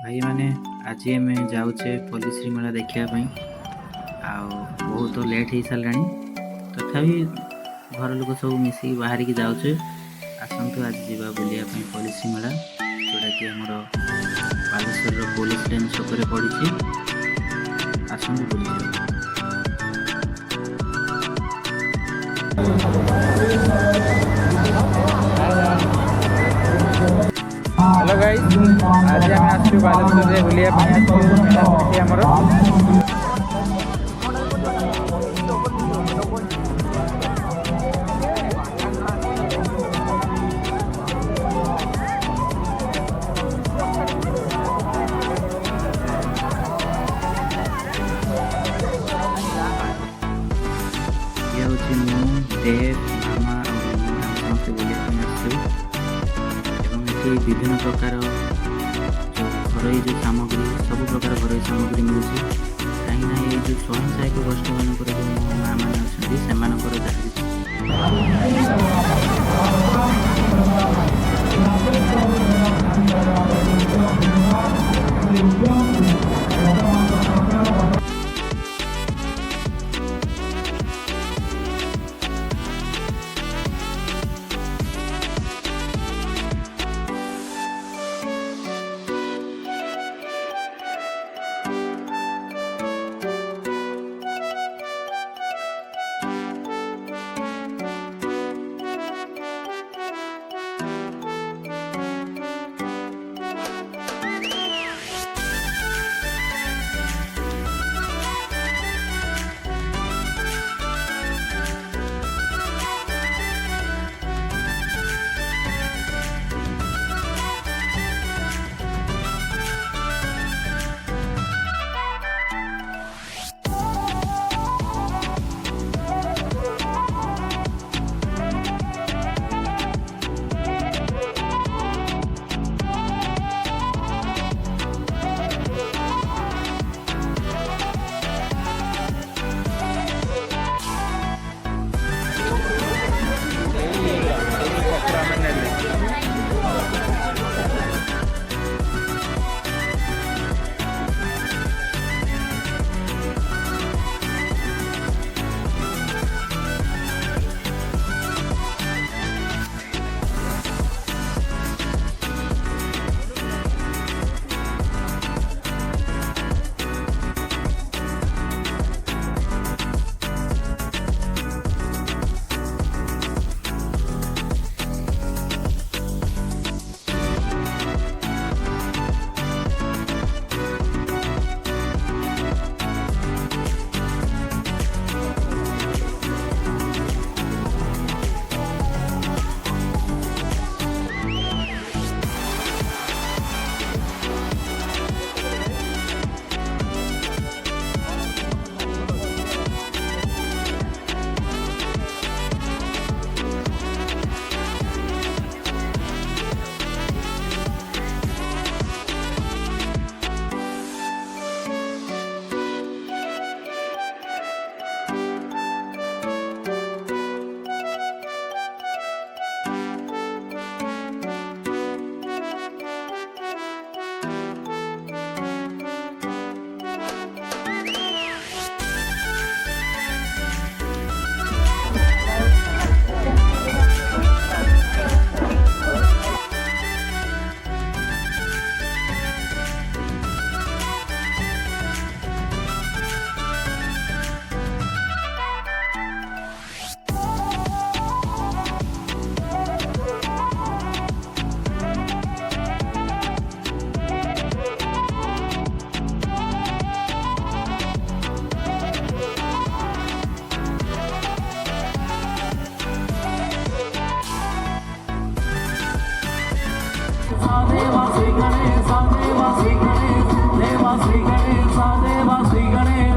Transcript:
भाई मैंने आज आम जाऊे पल्लीश्री मेला देखापी बहुत लेट हो सारा तथापि घर लोक सब मिसिक बाहर की जाऊे आसतु आज जावा बुलायापी पल्लीश्री मेला जोटा कि आमर बालेश्वर पुलिस लाइन छक पड़ी आसतु बुली हेलो गाइस आज आम आसु बालेश्वर बुलाया मेला आमर ये हूँ देव मामा समस्त बुलायापी आसु विभिन्न प्रकार घर जो सामग्री सब प्रकार घर सामग्री मिलूँ कहीं ये जो स्वयं सहायक गोष्ठी मानक जो माँ मैंने अच्छा देवा श्री गणेश देवा श्री गणेश देवा श्री गणेश देवा श्री गणेश